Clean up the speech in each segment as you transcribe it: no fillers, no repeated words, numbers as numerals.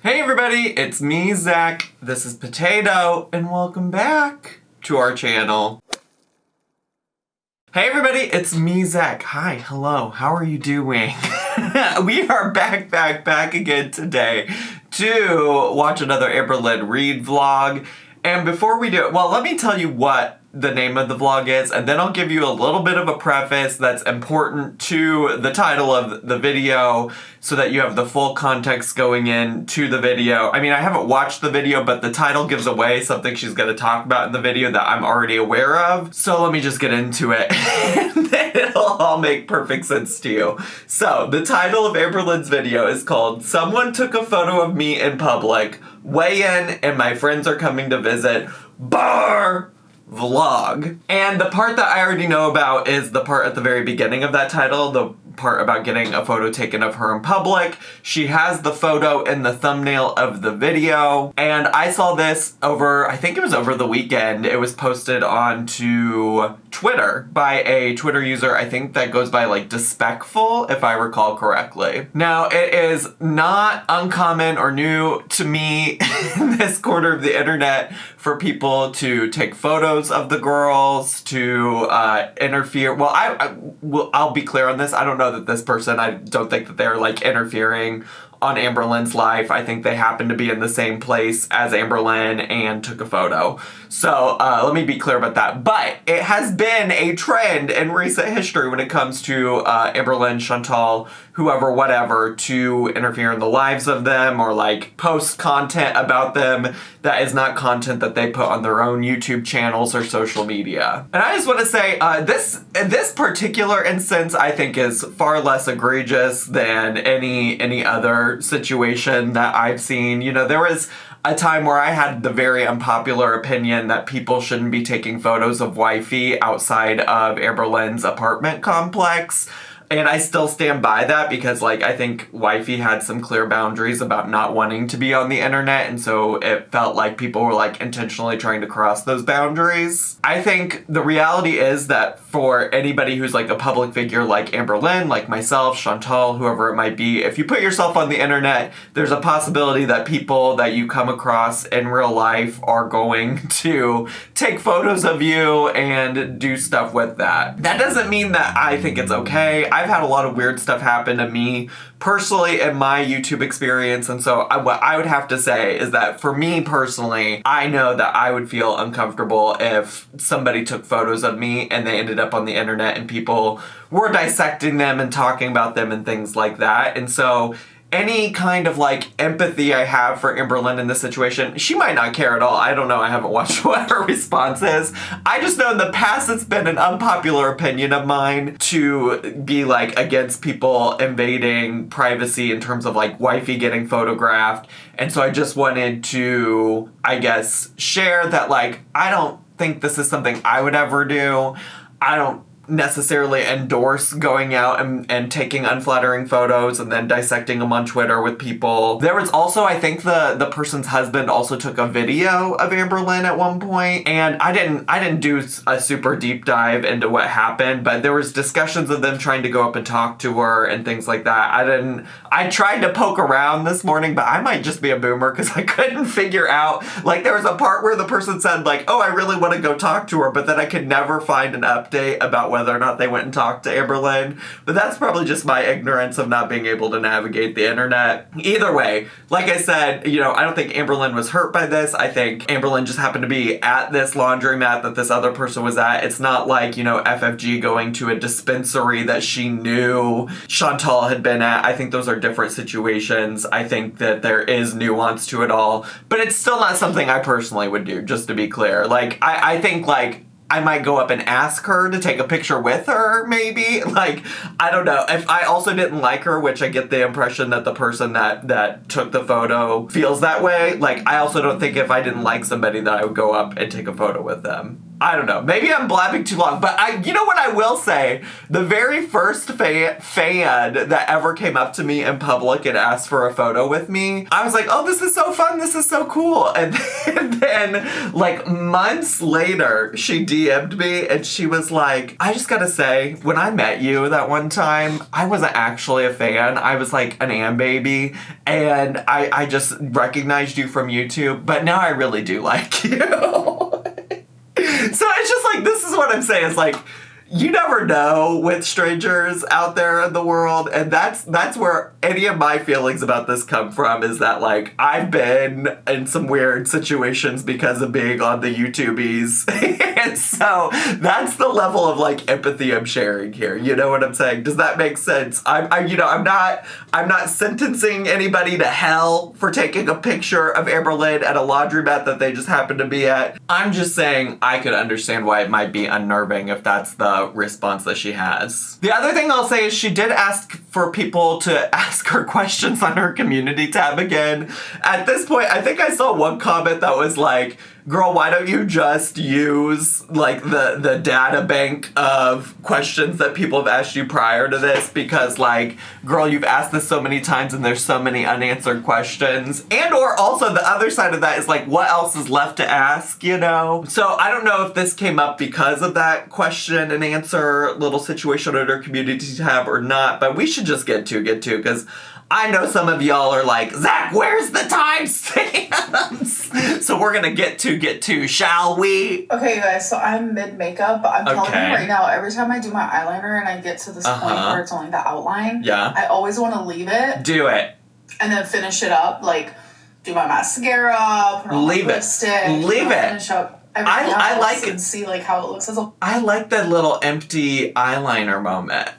Hey everybody, it's me, Zach. This is Potato, and welcome back to our channel. Hey everybody, it's me, Zach. Hi, hello, how are you doing? We are back again today to watch another Amberlynn Reid vlog. And before we do it, well, let me tell you what the name of the vlog is, and then I'll give you a little bit of a preface that's important to the title of the video so that you have the full context going into the video. I mean, I haven't watched the video, but the title gives away something she's going to talk about in the video that I'm already aware of. So let me just get into it, and then it'll all make perfect sense to you. So the title of Amberlynn's video is called "Someone Took a Photo of Me in Public, Weigh In, and My Friends Are Coming to Visit, Bar Vlog." And the part that I already know about is the part at the very beginning of that title, the part about getting a photo taken of her in public. She has the photo in the thumbnail of the video, and I saw this I think it was over the weekend. It was posted onto Twitter by a Twitter user, I think that goes by like Despectful, if I recall correctly. Now, it is not uncommon or new to me in this corner of the internet for people to take photos of the girls, to interfere. Well, I'll be clear on this. I don't know that this person, I don't think that they're like interfering on Amberlynn's life. I think they happened to be in the same place as Amberlynn and took a photo. So let me be clear about that. But it has been a trend in recent history when it comes to Amberlynn, Chantal, whoever, whatever, to interfere in the lives of them or like post content about them that is not content that they put on their own YouTube channels or social media. And I just want to say, this particular instance I think is far less egregious than any other situation that I've seen. You know, there was a time where I had the very unpopular opinion that people shouldn't be taking photos of wifey outside of Amberlynn's apartment complex. And I still stand by that because, like, I think wifey had some clear boundaries about not wanting to be on the internet, and so it felt like people were, like, intentionally trying to cross those boundaries. I think the reality is that for anybody who's, like, a public figure like Amberlynn, like myself, Chantal, whoever it might be, if you put yourself on the internet, there's a possibility that people that you come across in real life are going to take photos of you and do stuff with that. That doesn't mean that I think it's okay. I've had a lot of weird stuff happen to me personally in my YouTube experience, and so what I would have to say is that for me personally, I know that I would feel uncomfortable if somebody took photos of me and they ended up on the internet and people were dissecting them and talking about them and things like that. And so any kind of like empathy I have for Amberlynn in this situation, she might not care at all. I don't know. I haven't watched what her response is. I just know in the past it's been an unpopular opinion of mine to be like against people invading privacy in terms of like wifey getting photographed. And so I just wanted to, I guess, share that like, I don't think this is something I would ever do. I don't necessarily endorse going out and taking unflattering photos and then dissecting them on Twitter with people. There was also, I think the person's husband also took a video of Amberlynn at one point, and I didn't do a super deep dive into what happened, but there was discussions of them trying to go up and talk to her and things like that. I tried to poke around this morning, but I might just be a boomer because I couldn't figure out, like there was a part where the person said like, oh, I really want to go talk to her, but then I could never find an update about whether or not they went and talked to Amberlynn. But that's probably just my ignorance of not being able to navigate the internet. Either way, like I said, you know, I don't think Amberlynn was hurt by this. I think Amberlynn just happened to be at this laundromat that this other person was at. It's not like, you know, FFG going to a dispensary that she knew Chantal had been at. I think those are different situations. I think that there is nuance to it all, but it's still not something I personally would do, just to be clear. Like, I think, like, I might go up and ask her to take a picture with her, maybe. Like, I don't know. If I also didn't like her, which I get the impression that the person that took the photo feels that way, like, I also don't think if I didn't like somebody that I would go up and take a photo with them. I don't know. Maybe I'm blabbing too long, but you know what I will say? The very first fan that ever came up to me in public and asked for a photo with me, I was like, oh, this is so fun. This is so cool. And then like months later, she DM'd me and she was like, I just gotta say, when I met you that one time, I wasn't actually a fan. I was like an Am baby, and I just recognized you from YouTube, but now I really do like you. So it's just like, this is what I'm saying. It's like, you never know with strangers out there in the world. And that's where any of my feelings about this come from, is that like, I've been in some weird situations because of being on the YouTubies. And so that's the level of like empathy I'm sharing here. You know what I'm saying? Does that make sense? I'm not sentencing anybody to hell for taking a picture of Amberlynn at a laundromat that they just happened to be at. I'm just saying I could understand why it might be unnerving if that's the response that she has. The other thing I'll say is she did ask for people to ask her questions on her community tab again. At this point, I think I saw one comment that was like, girl, why don't you just use like the data bank of questions that people have asked you prior to this? Because like, girl, you've asked this so many times and there's so many unanswered questions. And or also the other side of that is like, what else is left to ask, you know? So I don't know if this came up because of that question and answer little situation on her community tab or not, but we should just get to, because I know some of y'all are like, Zach, where's the timestamps? So we're gonna get to, shall we? Okay, you guys, so I'm mid-makeup, but I'm telling you right now, every time I do my eyeliner and I get to this point where it's only the outline, I always want to leave it. Do it. And then finish it up, like, do my mascara, put on leave lipstick. Leave it. Finish up everything I like it. And see, like, how it looks as a... I like that little empty eyeliner moment.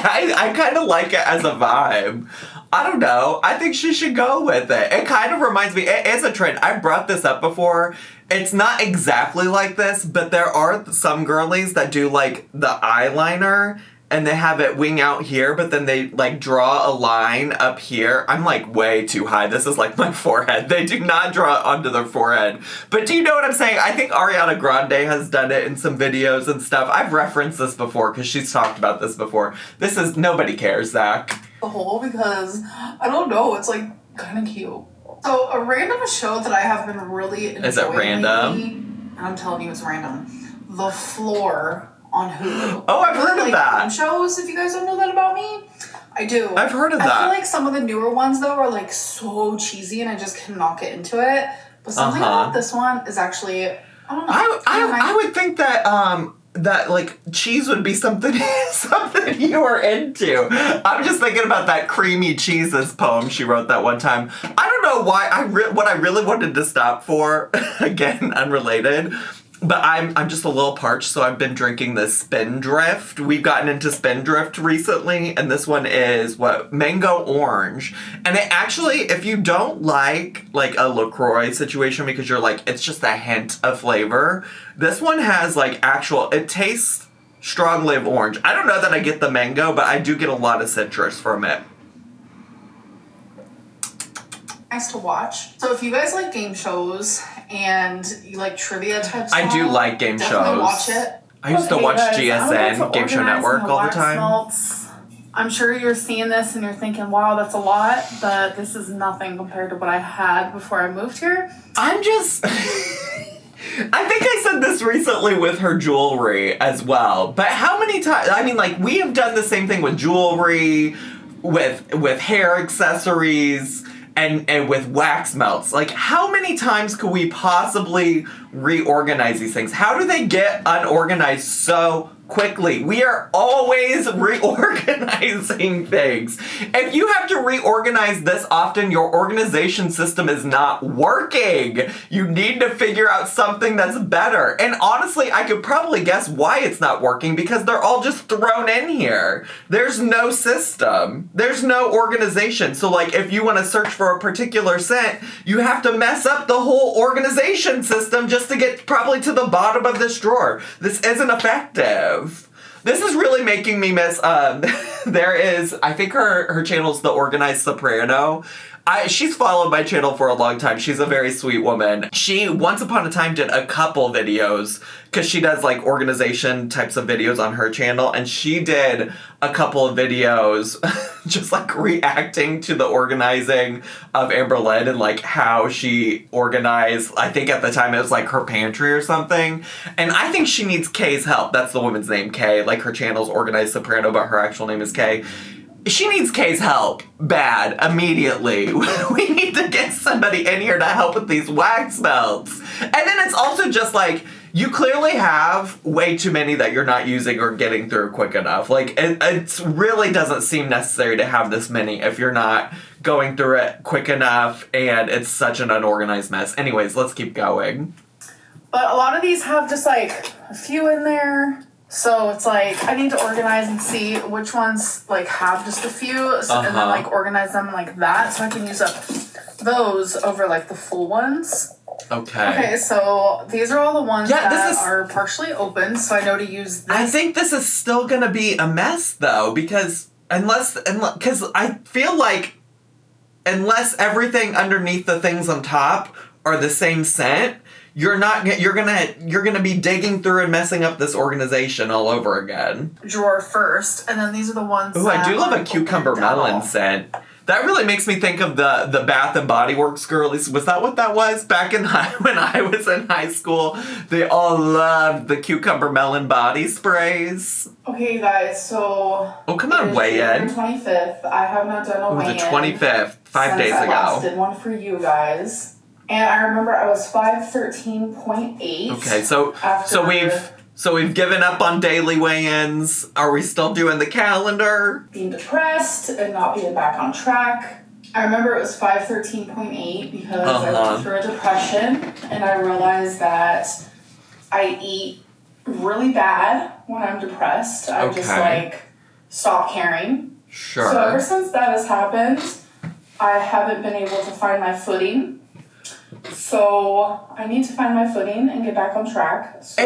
I kind of like it as a vibe. I don't know. I think she should go with it. It kind of reminds me, it is a trend. I've brought this up before. It's not exactly like this, but there are some girlies that do like the eyeliner and they have it wing out here, but then they like draw a line up here. I'm like way too high. This is like my forehead. They do not draw it onto their forehead. But do you know what I'm saying? I think Ariana Grande has done it in some videos and stuff. I've referenced this before because she's talked about this before. This is, nobody cares, Zach. The whole, because, I don't know, it's like kind of cute. So a random show that I have been really enjoying. Is it random? Lately, and I'm telling you it's random. The Floor on Hulu. Oh, I've heard of that. Shows, if you guys don't know that about me. I do. I've heard of that. I feel like some of the newer ones, though, are like so cheesy and I just cannot get into it. But something about this one is actually, I don't know. I would think that, that like cheese would be something you were into. I'm just thinking about that Creamy Cheeses poem she wrote that one time. I don't know why what I really wanted to stop for, again, unrelated, but I'm just a little parched, so I've been drinking this Spindrift. We've gotten into Spindrift recently, and this one is mango orange. And it actually, if you don't like a LaCroix situation because you're like, it's just a hint of flavor, this one has like it tastes strongly of orange. I don't know that I get the mango, but I do get a lot of citrus from it. Nice to watch. So if you guys like game shows and you like trivia type stuff, I do like game shows. Watch it. I used to watch GSN, Game Show Network, all the time. Melts. I'm sure you're seeing this and you're thinking, wow, that's a lot, but this is nothing compared to what I had before I moved here. I'm just... I think I said this recently with her jewelry as well, but how many times... I mean, like, we have done the same thing with jewelry, with hair accessories, and with wax melts. Like, how many times could we possibly reorganize these things? How do they get unorganized so quickly? We are always reorganizing things. If you have to reorganize this often, your organization system is not working. You need to figure out something that's better. And honestly, I could probably guess why it's not working, because they're all just thrown in here. There's no system. There's no organization. So like, if you want to search for a particular scent, you have to mess up the whole organization system just to get probably to the bottom of this drawer. This isn't effective. This is really making me miss, there is, I think her channel's The Organized Soprano. She's followed my channel for a long time. She's a very sweet woman. She, once upon a time, did a couple videos, because she does, like, organization types of videos on her channel, and she did a couple of videos just, like, reacting to the organizing of Amberlynn and, like, how she organized, I think at the time it was, like, her pantry or something. And I think she needs Kay's help. That's the woman's name, Kay. Like, her channel's Organized Soprano, but her actual name is Kay. She needs Kay's help. Bad. Immediately. We need to get somebody in here to help with these wax melts. And then it's also just like, you clearly have way too many that you're not using or getting through quick enough. Like, it really doesn't seem necessary to have this many if you're not going through it quick enough and it's such an unorganized mess. Anyways, let's keep going. But a lot of these have just, like, a few in there. So it's like, I need to organize and see which ones, like, have just a few, and then, like, organize them like that, so I can use up those over, like, the full ones. Okay, so these are all the ones that are partially open, so I know to use this. I think this is still gonna be a mess, though, because because I feel like unless everything underneath the things on top are the same scent, you're gonna be digging through and messing up this organization all over again. Drawer first, and then these are the ones. Ooh, I do love a cucumber melon scent. That really makes me think of the Bath and Body Works girlies. Was that what that was? Back when I was in high school, they all loved the cucumber melon body sprays. Okay, guys, so... Oh, come on, weigh in. The 25th. I have not done a weigh-in. The 25th, 5 days ago. I last did one for you guys. And I remember I was 513.8. Okay, so we've given up on daily weigh-ins. Are we still doing the calendar? Being depressed and not being back on track. I remember it was 513.8 because I went through a depression and I realized that I eat really bad when I'm depressed. I just, like, stop caring. Sure. So ever since that has happened, I haven't been able to find my footing. So I need to find my footing and get back on track. So.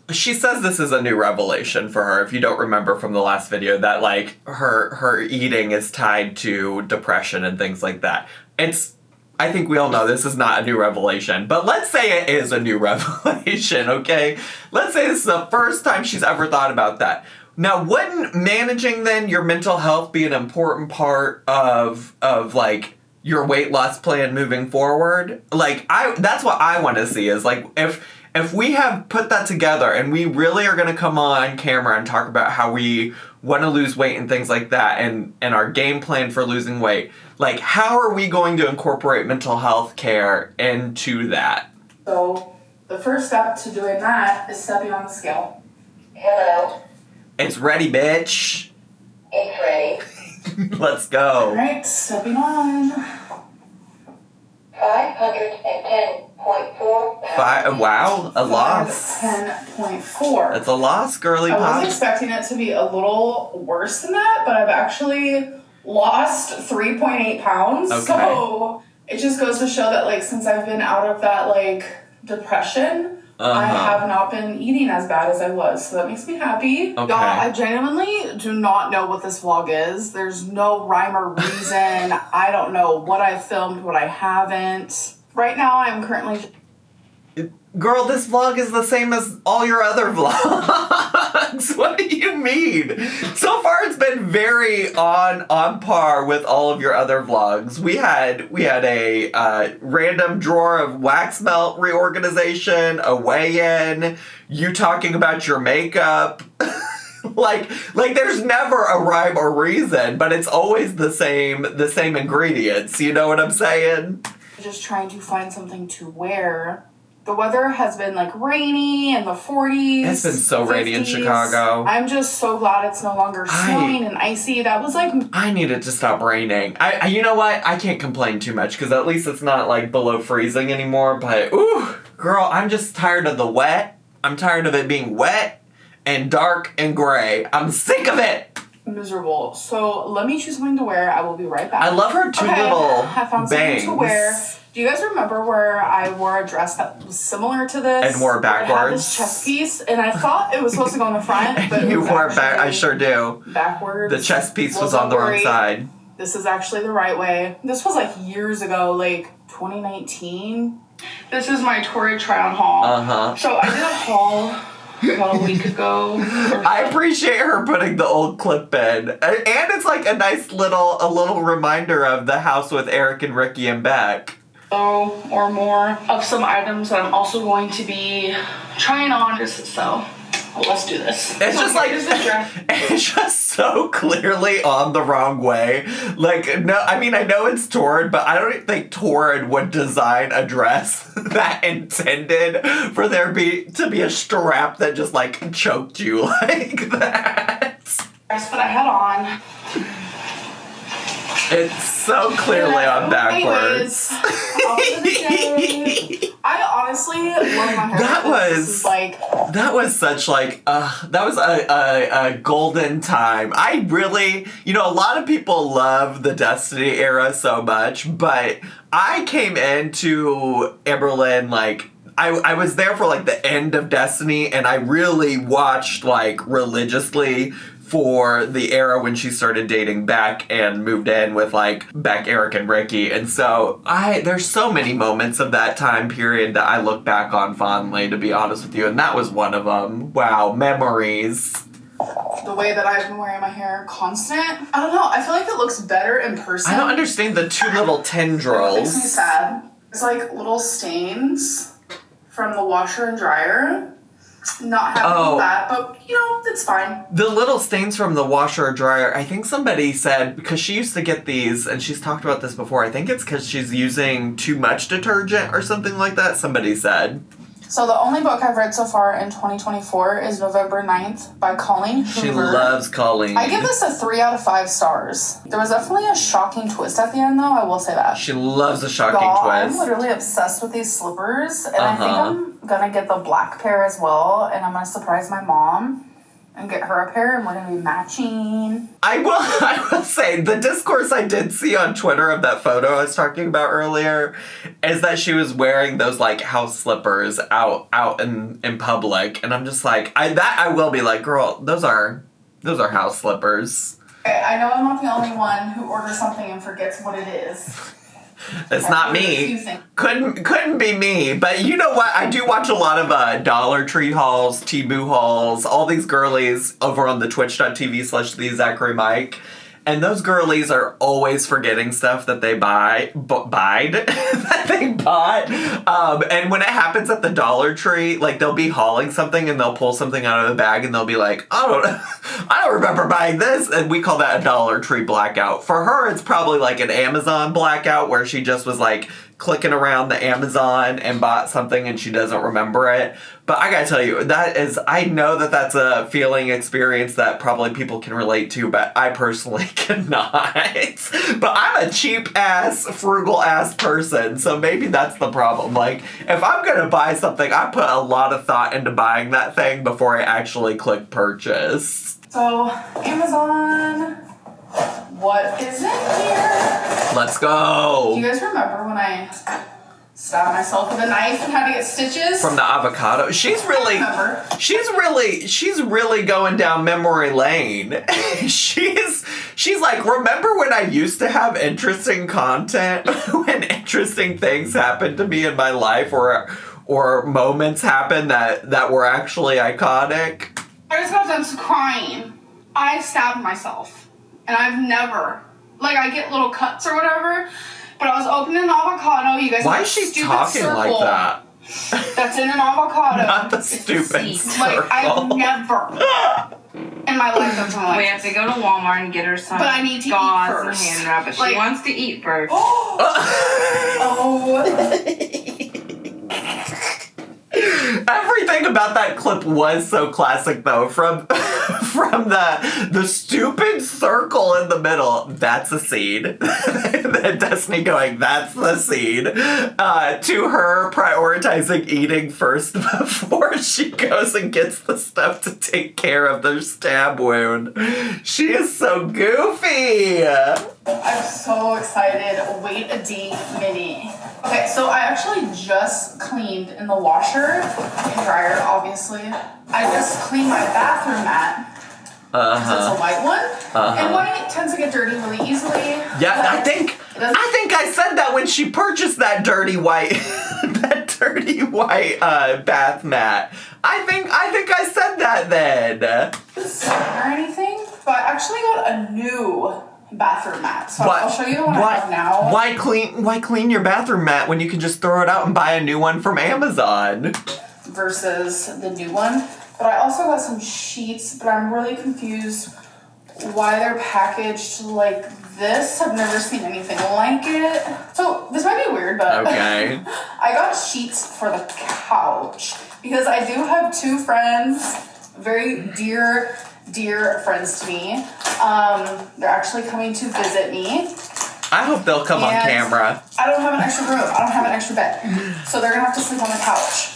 She says this is a new revelation for her. If you don't remember from the last video, that, like, her eating is tied to depression and things like that. I think we all know this is not a new revelation, but let's say it is a new revelation, okay? Let's say this is the first time she's ever thought about that. Now, wouldn't managing then your mental health be an important part of like, your weight loss plan moving forward? Like, that's what I want to see is, like, if we have put that together and we really are going to come on camera and talk about how we want to lose weight and things like that and our game plan for losing weight, like, how are we going to incorporate mental health care into that? So the first step to doing that is stepping on the scale. Hello. It's ready, bitch. It's ready. Let's go. All right, stepping on. 510.4. Wow, a loss. 10.4. That's a loss, girly pop. I was expecting it to be a little worse than that, but I've actually lost 3.8 pounds. Okay. So it just goes to show that, like, since I've been out of that, like, depression, I have not been eating as bad as I was, so that makes me happy. Okay. Y'all, I genuinely do not know what this vlog is. There's no rhyme or reason. I don't know what I filmed, what I haven't. Right now, I'm currently... Girl, this vlog is the same as all your other vlogs. What do you mean? So far, it's been very on par with all of your other vlogs. We had a random drawer of wax melt reorganization, a weigh-in, you talking about your makeup. like there's never a rhyme or reason, but it's always the same ingredients. You know what I'm saying? Just trying to find something to wear. The weather has been, like, rainy in the 40s. It's been so 50s. rainy in Chicago. I'm just so glad it's no longer snowing and icy. That was, like... I need it to stop raining. You know what? I can't complain too much because at least it's not, like, below freezing anymore. But, ooh, girl, I'm just tired of the wet. I'm tired of it being wet and dark and gray. I'm sick of it. Miserable. So let me choose something to wear. I will be right back. I love her two little I found bangs. something to wear. Do you guys remember where I wore a dress that was similar to this? And wore backwards? It had this chest piece, and I thought it was supposed to go in the front, but you wore back. I sure do. Backwards. The chest piece was on the wrong side. this is actually the right way. This was like years ago, like 2019. This is my Torrid try-on haul. Uh-huh. So I did a haul about a week ago. I appreciate her putting the old clip in. And it's like a nice little reminder of the house with Eric and Ricky and Beck. Or more of some items that I'm also going to be trying on. So let's do this. It's just like, it's just so clearly on the wrong way. Like, no, I mean, I know it's Torrid, but I don't think Torrid would design a dress that intended for there to be a strap that just like choked you like that. Dress that I had on. It's so clearly on backwards. I honestly love my hair. That was a golden time. I really, a lot of people love the Destiny era so much, but I came into Amberlynn I was there for the end of Destiny, and I really watched religiously for the era when she started dating Beck and moved in with Beck, Eric, and Ricky. And so there's so many moments of that time period that I look back on fondly, to be honest with you, and that was one of them. Wow, memories. The way that I've been wearing my hair constant, I don't know, I feel like it looks better in person. I don't understand the two little tendrils. It makes me sad. It's little stains from the washer and dryer. Not having that, but it's fine. The little stains from the washer or dryer, I think somebody said, because she used to get these, and she's talked about this before, I think it's because she's using too much detergent or something like that, somebody said. So the only book I've read so far in 2024 is November 9th by Colleen Hoover. She loves Colleen. I give this a 3 out of 5 stars. There was definitely a shocking twist at the end, though, I will say that. She loves a shocking twist. I'm literally obsessed with these slippers, and I think I'm gonna get the black pair as well, and I'm gonna surprise my mom and get her a pair, and we're gonna be matching. I will say, the discourse I did see on Twitter of that photo I was talking about earlier is that she was wearing those house slippers out in public, and I'm just I will be girl, those are house slippers. Okay, I know I'm not the only one who orders something and forgets what it is. It's not me. Couldn't be me. But you know what? I do watch a lot of Dollar Tree hauls, Temu hauls, all these girlies over on the twitch.tv/thezacharymike. And those girlies are always forgetting stuff that they bought. And when it happens at the Dollar Tree, they'll be hauling something and they'll pull something out of the bag and they'll be like, I don't remember buying this. And we call that a Dollar Tree blackout. For her, it's probably an Amazon blackout where she just was clicking around the Amazon and bought something and she doesn't remember it. But I gotta tell you, I know that that's a feeling experience that probably people can relate to, but I personally cannot. But I'm a cheap-ass, frugal-ass person, so maybe that's the problem. If I'm gonna buy something, I put a lot of thought into buying that thing before I actually click purchase. So, Amazon, what is in here? Let's go. Do you guys remember when I stabbed myself with a knife and had to get stitches? From the avocado. She's really going down memory lane. she's remember when I used to have interesting content, when interesting things happened to me in my life or moments happened that were actually iconic? I just got done crying. I stabbed myself. And I've never, I get little cuts or whatever, but I was opening an avocado. You guys, why is she talking like that? That's in an avocado. Not the stupid circle. I've never in my life done something We have to go to Walmart and get her some but I need to gauze eat first. and hand wrap, but she wants to eat first. Everything about that clip was so classic, though. From the stupid circle in the middle, that's a scene. Destiny going, that's the scene. To her prioritizing eating first before she goes and gets the stuff to take care of their stab wound. She is so goofy. I'm so excited. Wait a minute. Okay, so I actually just cleaned in the washer and dryer, obviously. I just cleaned my bathroom mat. because it's a white one. And white tends to get dirty really easily. Yeah, I think I said that when she purchased that dirty white bath mat. I think I said that then. Or anything, but I actually got a new bathroom mat. So I'll show you the one I have now. Why clean your bathroom mat when you can just throw it out and buy a new one from Amazon? Versus the new one. But I also got some sheets, but I'm really confused why they're packaged like this. I've never seen anything like it. So this might be weird, but okay. I got sheets for the couch because I do have two friends, very dear friends to me. They're actually coming to visit me. I hope they'll come on camera. I don't have an extra room. I don't have an extra bed. So they're gonna have to sleep on the couch.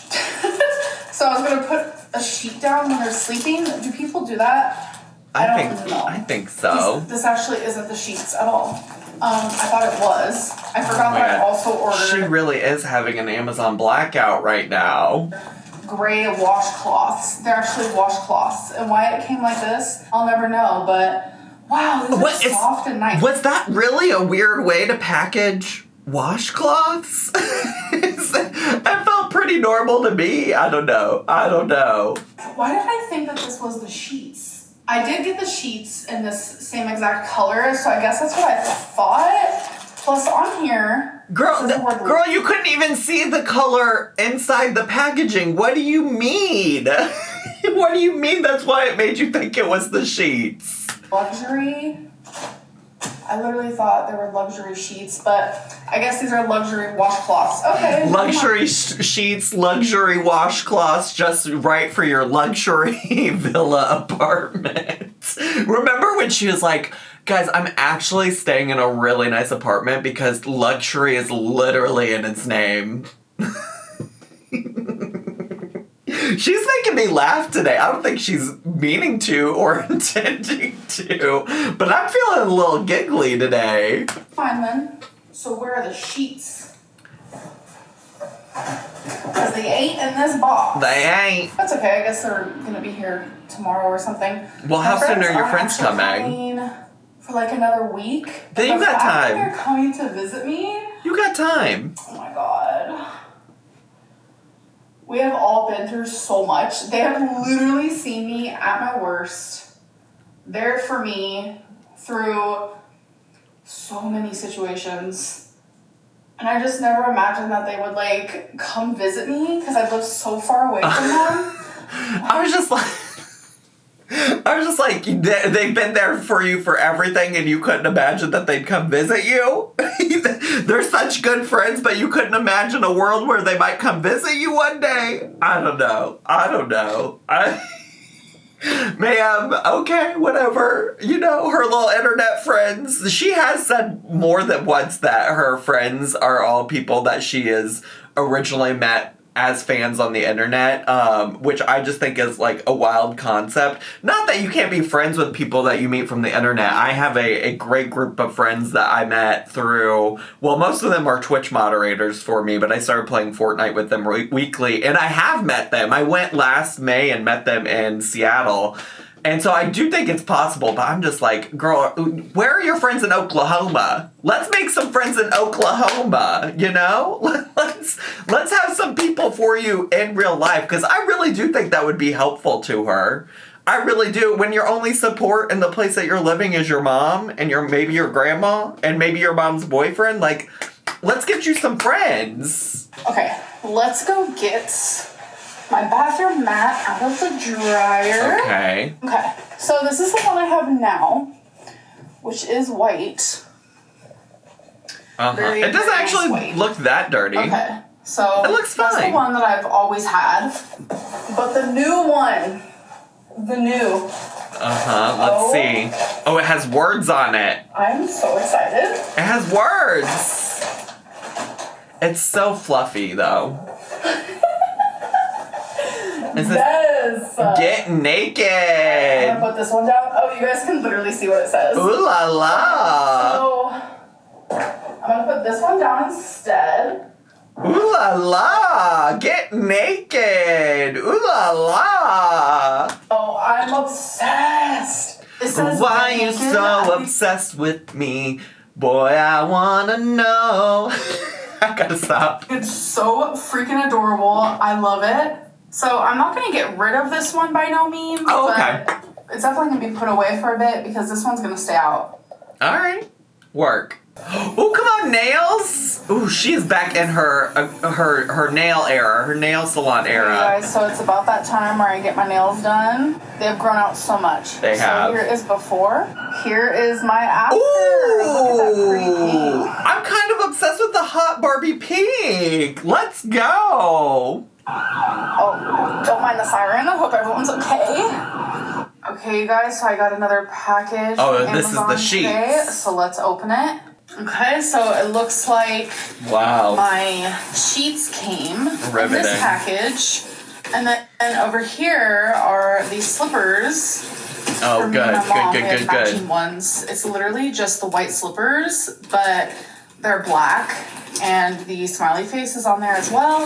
So I was gonna put a sheet down when they're sleeping. Do people do that? I don't know. I think so. This actually isn't the sheets at all. I thought it was. I forgot that I also ordered. She really is having an Amazon blackout right now. Gray washcloths. They're actually washcloths. And why it came like this, I'll never know. But wow, these are soft and nice. Was that really a weird way to package washcloths? That felt pretty normal to me. I don't know. Why did I think that this was the sheets? I did get the sheets in this same exact color, so I guess that's what I thought. Plus on here, girl, you couldn't even see the color inside the packaging. What do you mean? What do you mean that's why it made you think it was the sheets? Luxury. I literally thought they were luxury sheets, but I guess these are luxury washcloths. Okay. Luxury sheets, luxury washcloths, just right for your luxury villa apartment. Remember when she was like, guys, I'm actually staying in a really nice apartment because luxury is literally in its name. She's making me laugh today. I don't think she's meaning to or intending to, but I'm feeling a little giggly today. Fine then. So where are the sheets? Because they ain't in this box. They ain't. That's okay. I guess they're going to be here tomorrow or something. Well, how soon are your friends coming? For like another week. Then you got time. They're coming to visit me. You got time. Oh my god. We have all been through so much. They have literally seen me at my worst. There for me through so many situations. And I just never imagined that they would like come visit me because I live so far away from them. I was just like, they've been there for you for everything and you couldn't imagine that they'd come visit you? They're such good friends, but you couldn't imagine a world where they might come visit you one day? I don't know. Ma'am, okay, whatever. You know, her little internet friends. She has said more than once that her friends are all people that she has originally met as fans on the internet, which I just think is like a wild concept. Not that you can't be friends with people that you meet from the internet. I have a great group of friends that I met through, well, most of them are Twitch moderators for me, but I started playing Fortnite with them weekly, and I have met them. I went last May and met them in Seattle. And so I do think it's possible, but I'm just like, girl, where are your friends in Oklahoma? Let's make some friends in Oklahoma, you know? Let's have some people for you in real life, because I really do think that would be helpful to her. I really do. When your only support in the place that you're living is your mom and maybe your grandma and maybe your mom's boyfriend, like, let's get you some friends. Okay, let's go get my bathroom mat out of the dryer. Okay. Okay, so this is the one I have now, which is white. It doesn't actually look that dirty. Okay, so it looks fine. That's the one that I've always had. But the new one, let's see. Oh, it has words on it. I'm so excited. It has words. It's so fluffy, though. Yes. Get naked. I'm gonna put this one down. Oh, you guys can literally see what it says. Ooh la la. So I'm gonna put this one down instead. Ooh la la. Get naked. Ooh la la. Oh, I'm obsessed. It says Why you naked. so obsessed with me? Boy, I wanna know. I gotta stop. It's so freaking adorable. I love it. So I'm not gonna get rid of this one by no means. Oh, okay. But it's definitely gonna be put away for a bit because this one's gonna stay out. All right. Work. Oh, come on, nails. Ooh, she is back in her nail era, her nail salon era. Hey guys, so it's about that time where I get my nails done. They've grown out so much. They have. So here is before. Here is my after. Ooh, Look at that pretty pink. I'm kind of obsessed with the hot Barbie pink. Let's go. Oh, don't mind the siren. I hope everyone's okay. Okay, you guys, so I got another package. Oh, from this is the Amazon sheets. today, so let's open it. Okay, so it looks like Wow. my sheets came in Riveting. this package. And then over here are these slippers. Oh, for me good, and my mom. good, We have good, matching good. ones. It's literally just the white slippers, but they're black. And the smiley face is on there as well.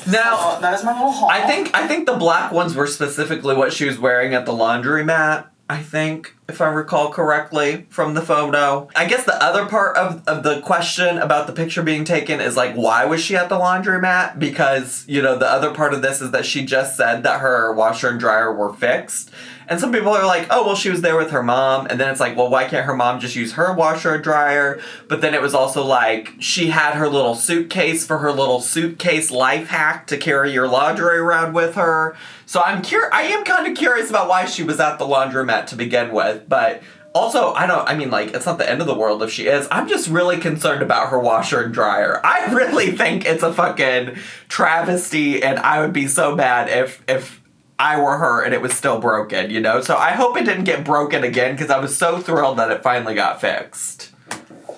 Now, So that is my little haul. I think the black ones were specifically what she was wearing at the laundromat. I think, if I recall correctly from the photo. I guess the other part of the question about the picture being taken is like, why was she at the laundromat? Because, you know, the other part of this is that she just said that her washer and dryer were fixed. And some people are like, oh, well, she was there with her mom. And then it's like, well, why can't her mom just use her washer and dryer? But then it was also like, she had her little suitcase for her little suitcase life hack to carry your laundry around with her. So I am kind of curious about why she was at the laundromat to begin with. But also, it's not the end of the world if she is. I'm just really concerned about her washer and dryer. I really think it's a fucking travesty, and I would be so mad if I were her and it was still broken, you know? So I hope it didn't get broken again, because I was so thrilled that it finally got fixed.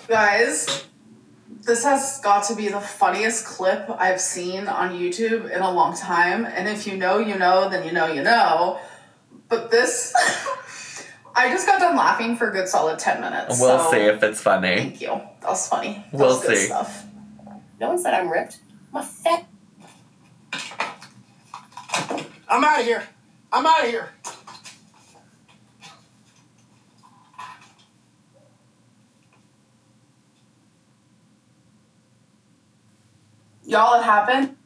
Guys, this has got to be the funniest clip I've seen on YouTube in a long time. And if you know, you know, then you know, you know. But this, I just got done laughing for a good solid 10 minutes. We'll see if it's funny. Thank you. That was funny. That We'll was good see. Stuff. No one said I'm ripped. I'm a fat. I'm out of here. I'm out of here. Y'all, it happened.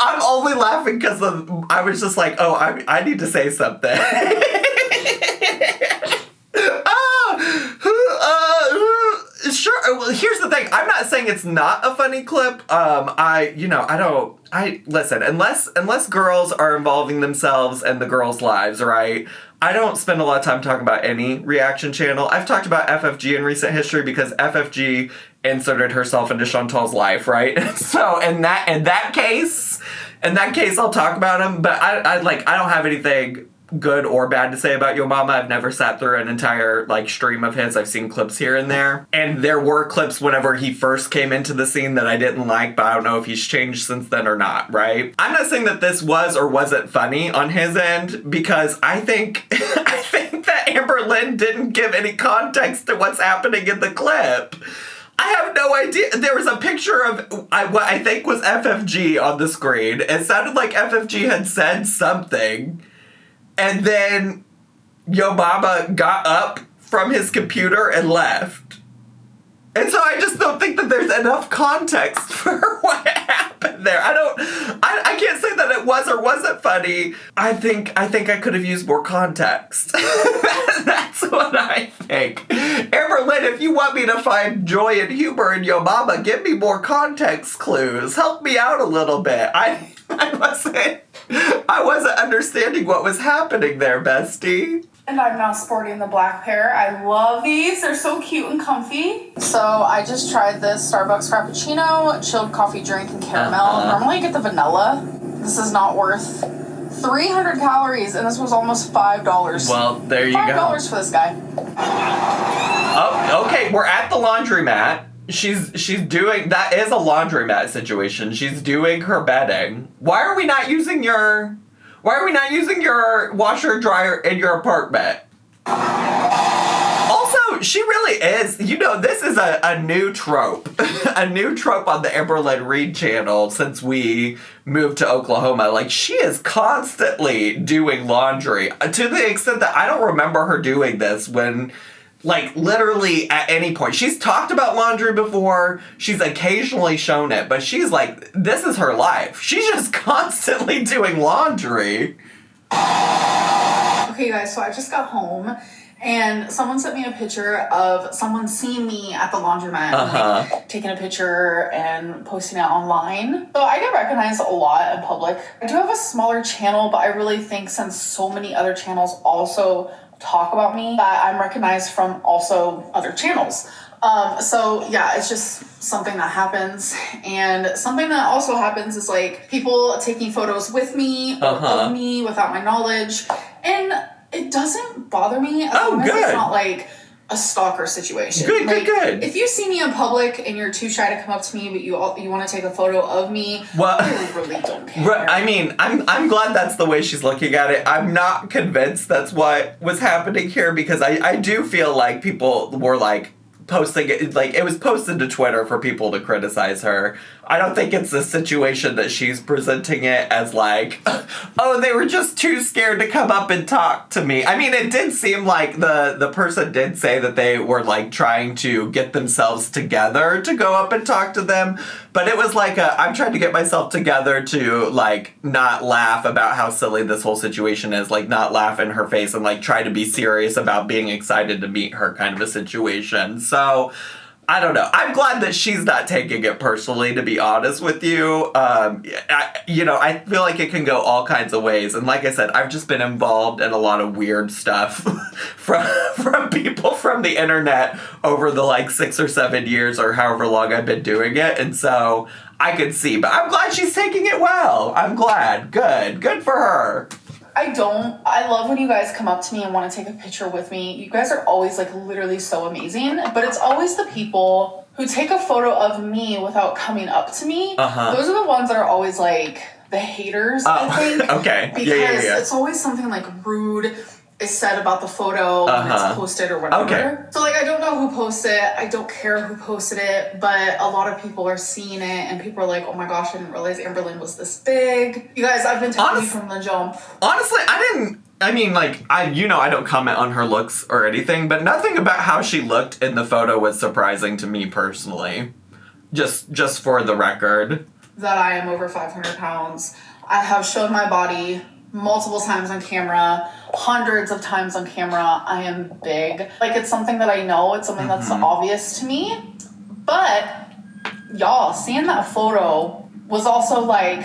I'm only laughing because I was just like, oh, I need to say something. Sure. Well, here's the thing. I'm not saying it's not a funny clip. Listen, unless girls are involving themselves in the girls' lives, right? I don't spend a lot of time talking about any reaction channel. I've talked about FFG in recent history because FFG inserted herself into Chantal's life, right? So in that case, I'll talk about him. But I don't have anything good or bad to say about Yo Mama. I've never sat through an entire stream of his. I've seen clips here and there. And there were clips whenever he first came into the scene that I didn't like, but I don't know if he's changed since then or not, right? I'm not saying that this was or wasn't funny on his end, because I think that Amberlynn didn't give any context to what's happening in the clip. I have no idea. There was a picture of what I think was FFG on the screen. It sounded like FFG had said something. And then Yo Mama got up from his computer and left. And so I just don't think that there's enough context for what happened there. I can't say that it was or wasn't funny. I think I could have used more context. That's what I think. Amberlynn, if you want me to find joy and humor in Yo Mama, give me more context clues. Help me out a little bit. I wasn't understanding what was happening there, bestie. And I'm now sporting the black pair. I love these. They're so cute and comfy. So I just tried this Starbucks Frappuccino, chilled coffee drink, and caramel. Normally I get the vanilla. This is not worth 300 calories, and this was almost $5. Well, there you go. $5 for this guy. Oh, okay. We're at the laundromat. She's doing, that is a laundromat situation. She's doing her bedding. Why are we not using your washer and dryer in your apartment? Also, she really is. You know, this is a new trope. A new trope on the Amberlynn Reid channel since we moved to Oklahoma. Like, she is constantly doing laundry to the extent that I don't remember her doing this when, like, literally at any point. She's talked about laundry before. She's occasionally shown it, but she's like, this is her life. She's just constantly doing laundry. Okay, guys, so I just got home. And someone sent me a picture of someone seeing me at the laundromat, and, like, taking a picture and posting it online. So I get recognized a lot in public. I do have a smaller channel, but I really think since so many other channels also talk about me, that I'm recognized from also other channels. So yeah, it's just something that happens. And something that also happens is, like, people taking photos with me or of me without my knowledge. And it doesn't bother me as long as it's not, like, a stalker situation. Good. If you see me in public and you're too shy to come up to me, but you want to take a photo of me, I really don't care. I mean, I'm glad that's the way she's looking at it. I'm not convinced that's what was happening here, because I do feel like people were, like, posting it, like, it was posted to Twitter for people to criticize her. I don't think it's a situation that she's presenting it as, like, oh, they were just too scared to come up and talk to me. I mean, it did seem like the person did say that they were, like, trying to get themselves together to go up and talk to them, but it was like I'm trying to get myself together to, like, not laugh about how silly this whole situation is, like, not laugh in her face and, like, try to be serious about being excited to meet her kind of a situation. So I don't know. I'm glad that she's not taking it personally, to be honest with you. I feel like it can go all kinds of ways. And like I said, I've just been involved in a lot of weird stuff from people from the internet over the, like, 6 or 7 years or however long I've been doing it. And so I could see. But I'm glad she's taking it well. I'm glad. Good for her. I love when you guys come up to me and want to take a picture with me. You guys are always, like, literally so amazing. But it's always the people who take a photo of me without coming up to me. Those are the ones that are always, like, the haters, I think. Okay. Because it's always something, like, rude is said about the photo when it's posted or whatever. Okay. So, like, I don't know who posted it. I don't care who posted it. But a lot of people are seeing it. And people are like, oh my gosh, I didn't realize Amberlynn was this big. You guys, I've been telling you from the jump. Honestly, I don't comment on her looks or anything. But nothing about how she looked in the photo was surprising to me personally. Just for the record. That I am over 500 pounds. I have shown my body multiple times on camera, hundreds of times on camera. I am big. Like, it's something that I know. It's something that's obvious to me. But, y'all, seeing that photo was also, like,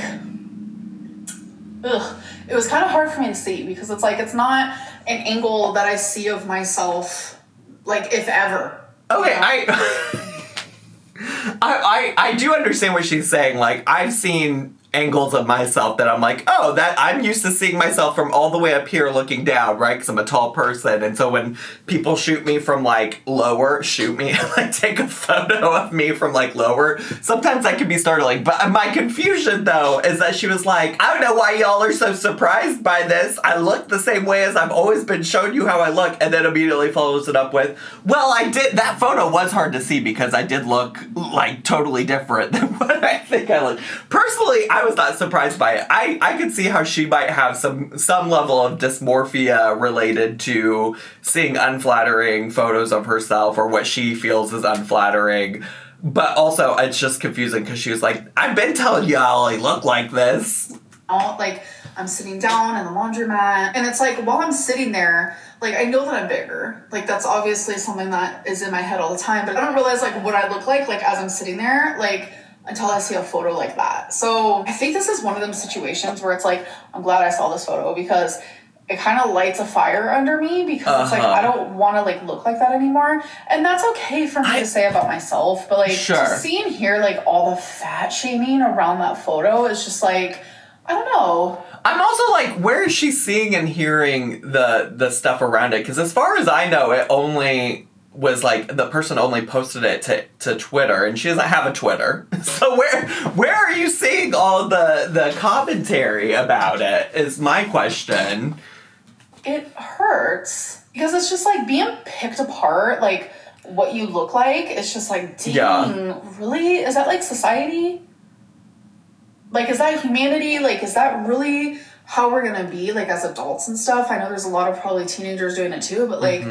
it was kind of hard for me to see, because it's like, it's not an angle that I see of myself, like, if ever. Okay, you know? I do understand what she's saying. Like, I've seen angles of myself that I'm like, oh, that I'm used to seeing myself from all the way up here looking down, right? Because I'm a tall person. And so when people shoot me from, like, lower, like, take a photo of me from, like, lower, sometimes that can be startling. But my confusion, though, is that she was like, I don't know why y'all are so surprised by this. I look the same way as I've always been showing you how I look. And then immediately follows it up with, well, that photo was hard to see because I did look, like, totally different than what I think I look. Personally, I was not surprised by it. I could see how she might have some level of dysmorphia related to seeing unflattering photos of herself or what she feels is unflattering. But also, it's just confusing because she was like, I've been telling y'all I look like this. Like, I'm sitting down in the laundromat, and it's like, while I'm sitting there, like, I know that I'm bigger. Like, that's obviously something that is in my head all the time, but I don't realize, like, what I look like, as I'm sitting there, like, until I see a photo like that. So I think this is one of them situations where it's like, I'm glad I saw this photo, because it kind of lights a fire under me, because it's like, I don't want to, like, look like that anymore. And that's okay for me to say about myself, but, like, to see and hear, like, all the fat shaming around that photo is just like, I don't know. I'm also like, where is she seeing and hearing the stuff around it? Because as far as I know, it only was like, the person only posted it to Twitter, and she doesn't have a Twitter. So where are you seeing all the commentary about it is my question. It hurts Because it's just like being picked apart, like what you look like. It's just like, dang, really? Is that like society? Like, is that humanity? Like, is that really how we're gonna be, like, as adults and stuff? I know there's a lot of probably teenagers doing it too, but like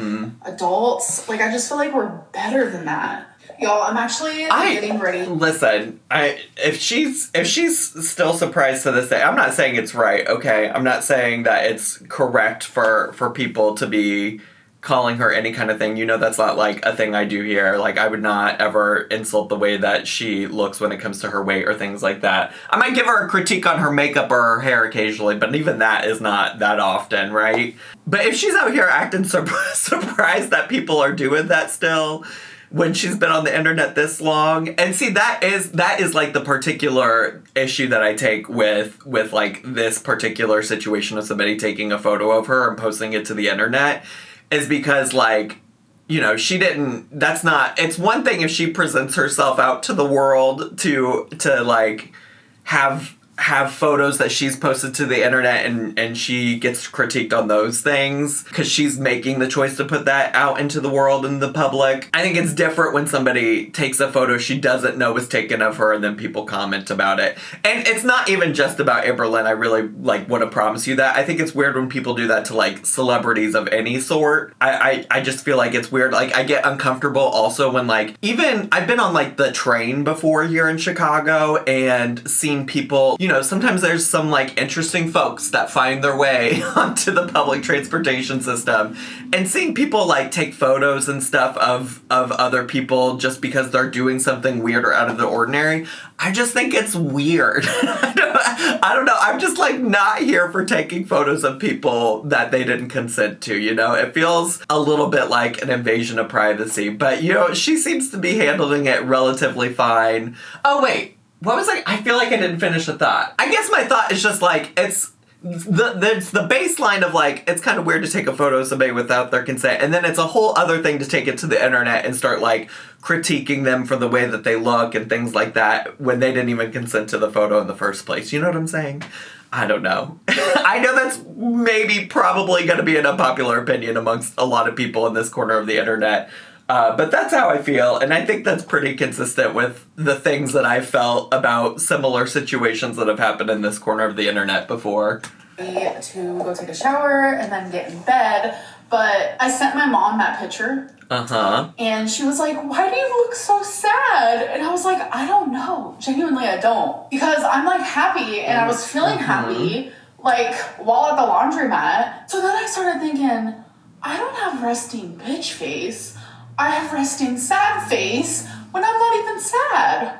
adults, like, I just feel like we're better than that. Y'all, I'm actually getting ready. Listen, if she's still surprised to this day, I'm not saying it's right, okay? I'm not saying that it's correct for people to be calling her any kind of thing. You know that's not, like, a thing I do here. Like, I would not ever insult the way that she looks when it comes to her weight or things like that. I might give her a critique on her makeup or her hair occasionally, but even that is not that often, right? But if she's out here acting surprised that people are doing that still, when she's been on the internet this long. And see, that is like the particular issue that I take with like this particular situation of somebody taking a photo of her and posting it to the internet, is because, like, you know, it's one thing if she presents herself out to the world to like have photos that she's posted to the internet and she gets critiqued on those things because she's making the choice to put that out into the world and the public. I think it's different when somebody takes a photo she doesn't know was taken of her and then people comment about it. And it's not even just about Amberlynn. I really, like, want to promise you that. I think it's weird when people do that to, like, celebrities of any sort. I just feel like it's weird. Like, I get uncomfortable also when, like, even I've been on, like, the train before here in Chicago and seen people, you know, sometimes there's some, like, interesting folks that find their way onto the public transportation system, and seeing people, like, take photos and stuff of other people just because they're doing something weird or out of the ordinary, I just think it's weird. I don't know. I'm just, like, not here for taking photos of people that they didn't consent to, you know? It feels a little bit like an invasion of privacy, but, you know, she seems to be handling it relatively fine. Oh, wait. What was I feel like I didn't finish the thought. I guess my thought is just, like, it's the baseline of, like, it's kind of weird to take a photo of somebody without their consent, and then it's a whole other thing to take it to the internet and start, like, critiquing them for the way that they look and things like that when they didn't even consent to the photo in the first place. You know what I'm saying? I don't know. I know that's probably going to be an unpopular opinion amongst a lot of people in this corner of the internet. But that's how I feel, and I think that's pretty consistent with the things that I've felt about similar situations that have happened in this corner of the internet before. To go take a shower and then get in bed, but I sent my mom that picture. And she was like, "Why do you look so sad?" And I was like, "I don't know. Genuinely, I don't. Because I'm, like, happy, and I was feeling happy, like, while at the laundromat." So then I started thinking, I don't have resting bitch face. I have resting sad face when I'm not even sad.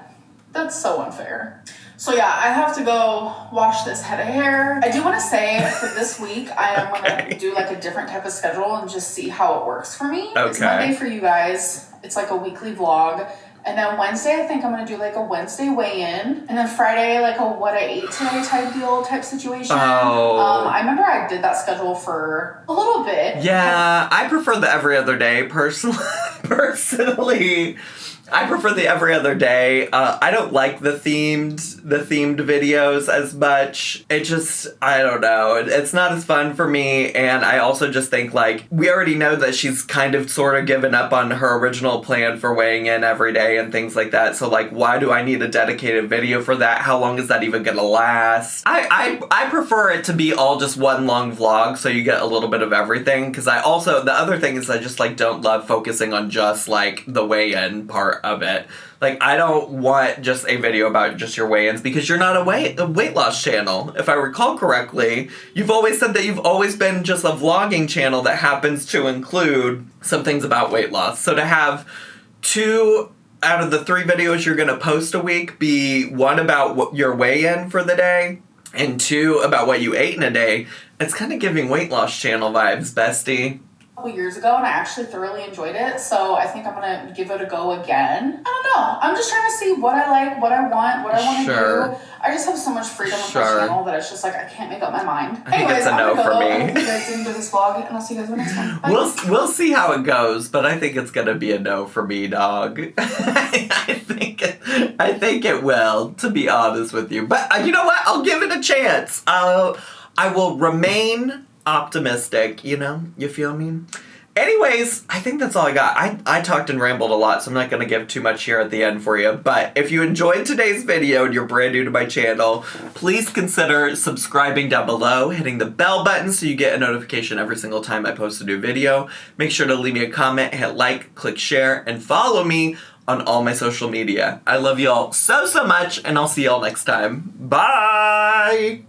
That's so unfair. So yeah, I have to go wash this head of hair. I do want to say for this week, I am going to do, like, a different type of schedule and just see how it works for me. It's Monday for you guys. It's like a weekly vlog. And then Wednesday, I think I'm going to do, like, a Wednesday weigh-in. And then Friday, like, a what I ate today type situation. I remember I did that schedule for a little bit. Yeah, I prefer the every other day, personally. I prefer the every other day. I don't like the themed videos as much. It just, I don't know. It's not as fun for me, and I also just think, like, we already know that she's kind of sort of given up on her original plan for weighing in every day and things like that. So, like, why do I need a dedicated video for that? How long is that even gonna last? I prefer it to be all just one long vlog, so you get a little bit of everything. Because the other thing is I just, like, don't love focusing on just, like, the weigh-in part of it. Like, I don't want just a video about just your weigh-ins because you're not a weight loss channel. If I recall correctly, you've always said that you've always been just a vlogging channel that happens to include some things about weight loss. So to have 2 out of the 3 videos you're going to post a week be 1 about your weigh-in for the day and 2 about what you ate in a day, it's kind of giving weight loss channel vibes, bestie. Couple years ago, and I actually thoroughly enjoyed it, so I think I'm gonna give it a go again. I don't know. I'm just trying to see what I like, what I want, what I want to do. I just have so much freedom with my channel that it's just like I can't make up my mind. Anyways, I'm gonna go. I hope you guys enjoyed this vlog, and I'll see you guys in the next one. Bye. We'll see how it goes, but I think it's gonna be a no for me, dog. I think it will, to be honest with you. But you know what? I'll give it a chance. I will remain optimistic, you know? You feel me? Anyways, I think that's all I got. I talked and rambled a lot, so I'm not going to give too much here at the end for you. But if you enjoyed today's video and you're brand new to my channel, please consider subscribing down below, hitting the bell button so you get a notification every single time I post a new video. Make sure to leave me a comment, hit like, click share, and follow me on all my social media. I love y'all so much, and I'll see y'all next time. Bye!